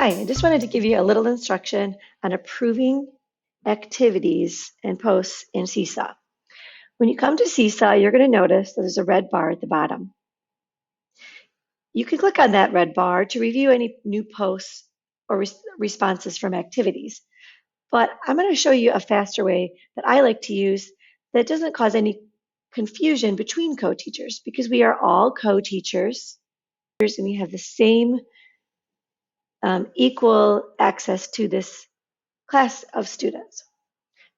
Hi, I just wanted to give you a little instruction on approving activities and posts in Seesaw. When you come to Seesaw, you're going to notice that there's a red bar at the bottom. You can click on that red bar to review any new posts or responses from activities. But I'm going to show you a faster way that I like to use that doesn't cause any confusion between co-teachers, because we are all co-teachers and we have the same equal access to this class of students.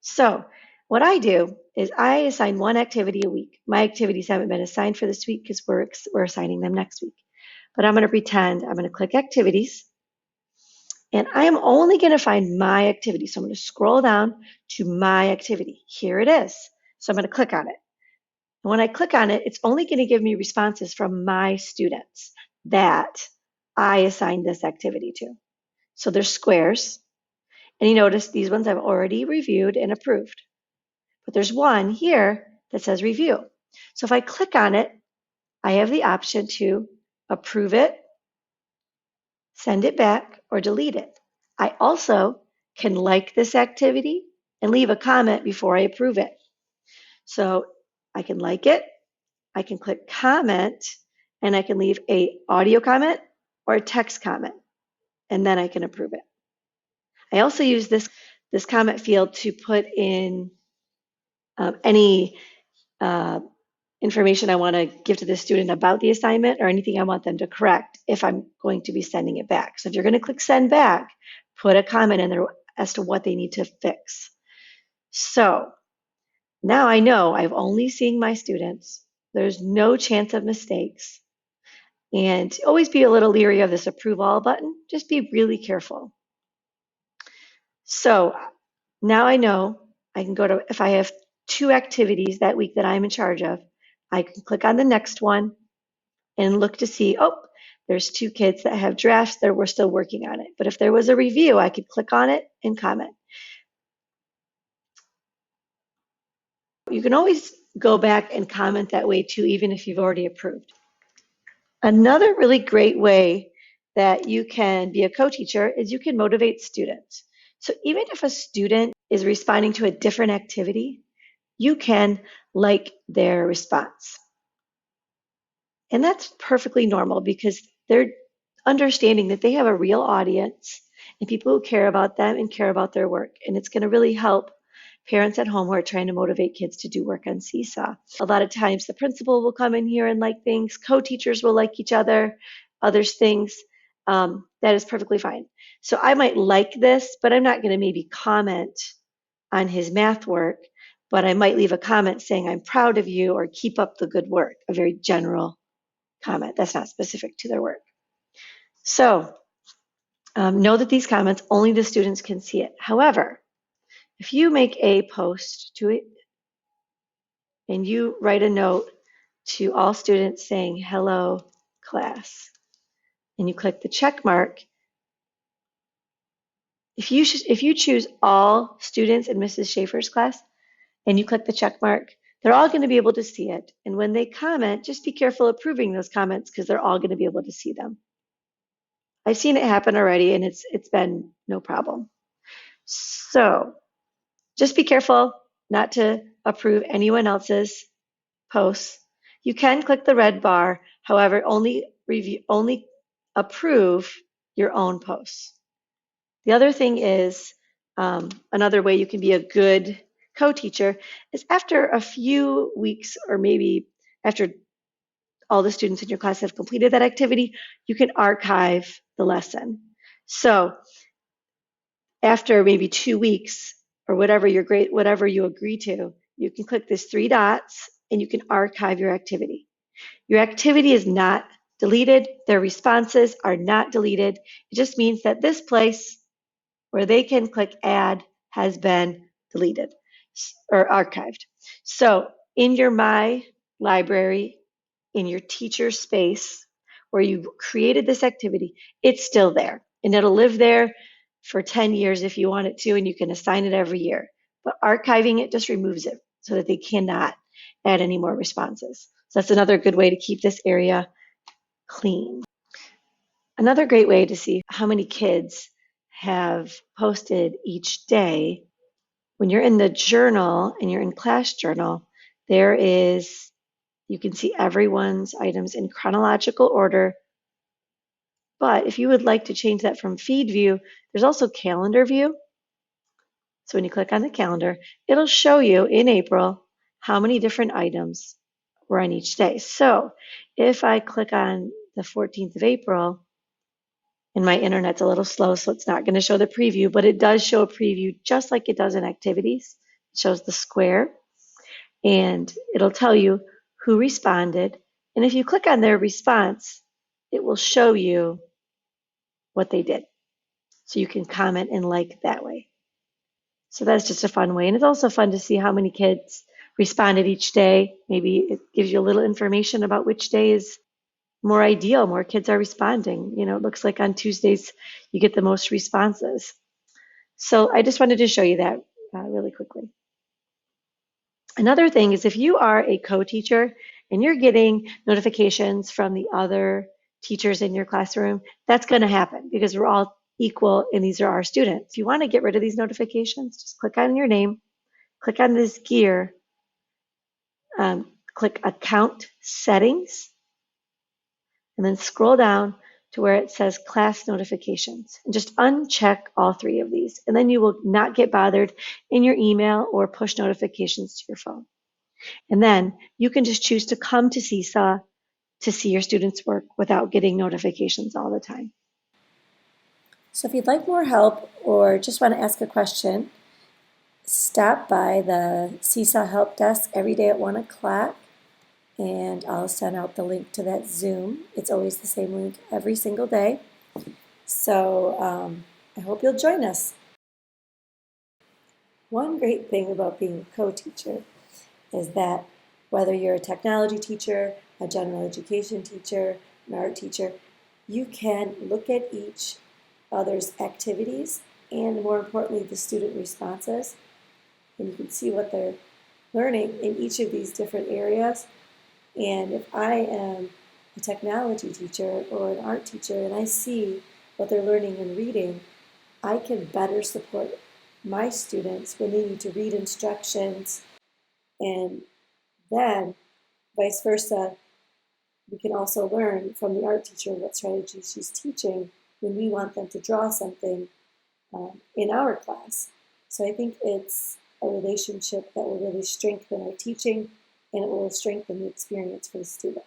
So what I do is I assign one activity a week. My activities haven't been assigned for this week because we're assigning them next week. But I'm going to pretend I'm going to click activities, and I am only going to find my activity. So I'm going to scroll down to my activity. Here it is. So I'm going to click on it. And when I click on it, it's only going to give me responses from my students that I assigned this activity to. So there's squares. And you notice these ones I've already reviewed and approved. But there's one here that says review. So if I click on it, I have the option to approve it, send it back, or delete it. I also can like this activity and leave a comment before I approve it. So I can like it, I can click comment, and I can leave an audio comment or a text comment, and then I can approve it. I also use this comment field to put in any information I want to give to the student about the assignment or anything I want them to correct if I'm going to be sending it back. So if you're going to click send back, put a comment in there as to what they need to fix. So now I know I've only seen my students. There's no chance of mistakes. And always be a little leery of this approve all button. Just be really careful. So now I know I can go to, if I have 2 activities that week that I'm in charge of, I can click on the next one and look to see, oh, there's 2 kids that have drafts that we're still working on it. But if there was a review, I could click on it and comment. You can always go back and comment that way too, even if you've already approved. Another really great way that you can be a co-teacher is you can motivate students. So even if a student is responding to a different activity, you can like their response. And that's perfectly normal because they're understanding that they have a real audience and people who care about them and care about their work. And it's going to really help parents at home who are trying to motivate kids to do work on Seesaw. A lot of times the principal will come in here and like things, co-teachers will like each other, others things. That is perfectly fine. So I might like this, but I'm not going to maybe comment on his math work, but I might leave a comment saying, I'm proud of you, or keep up the good work, a very general comment that's not specific to their work. So know that these comments, only the students can see it. However, if you make a post to it and you write a note to all students saying, hello, class, and you click the check mark, if you choose all students in Mrs. Schaefer's class and you click the check mark, they're all going to be able to see it. And when they comment, just be careful approving those comments because they're all going to be able to see them. I've seen it happen already and it's been no problem. So just be careful not to approve anyone else's posts. You can click the red bar, however, only approve your own posts. The other thing is, another way you can be a good co-teacher is after a few weeks, or maybe after all the students in your class have completed that activity, you can archive the lesson. So after maybe 2 weeks or whatever you agree to, you can click these 3 dots and you can archive your activity. Your activity is not deleted. Their responses are not deleted. It just means that this place where they can click add has been deleted or archived. So in your My Library, in your teacher space where you created this activity, it's still there and it'll live there for 10 years if you want it to, and you can assign it every year. But archiving it just removes it so that they cannot add any more responses. So that's another good way to keep this area clean. Another great way to see how many kids have posted each day, when you're in the journal and you're in class journal, you can see everyone's items in chronological order. But if you would like to change that from feed view, there's also calendar view. So when you click on the calendar, it'll show you in April how many different items were on each day. So if I click on the 14th of April, and my internet's a little slow, so it's not going to show the preview, but it does show a preview just like it does in activities. It shows the square, and it'll tell you who responded. And if you click on their response, it will show you what they did. So you can comment and like that way. So that's just a fun way. And it's also fun to see how many kids responded each day. Maybe it gives you a little information about which day is more ideal, more kids are responding. It looks like on Tuesdays you get the most responses. So I just wanted to show you that really quickly. Another thing is if you are a co-teacher and you're getting notifications from the other teachers in your classroom, that's going to happen because we're all equal and these are our students. If you want to get rid of these notifications, just click on your name, click on this gear, click Account Settings, and then scroll down to where it says Class Notifications. And just uncheck all three of these, and then you will not get bothered in your email or push notifications to your phone. And then you can just choose to come to Seesaw to see your students' work without getting notifications all the time. So if you'd like more help or just want to ask a question, stop by the Seesaw Help Desk every day at 1 o'clock, and I'll send out the link to that Zoom. It's always the same link every single day. So I hope you'll join us. One great thing about being a co-teacher is that whether you're a technology teacher, a general education teacher, an art teacher, you can look at each other's activities and, more importantly, the student responses, and you can see what they're learning in each of these different areas. And if I am a technology teacher or an art teacher and I see what they're learning in reading, I can better support my students when they need to read instructions, and then vice versa, we can also learn from the art teacher what strategy she's teaching when we want them to draw something in our class. So I think it's a relationship that will really strengthen our teaching, and it will strengthen the experience for the student.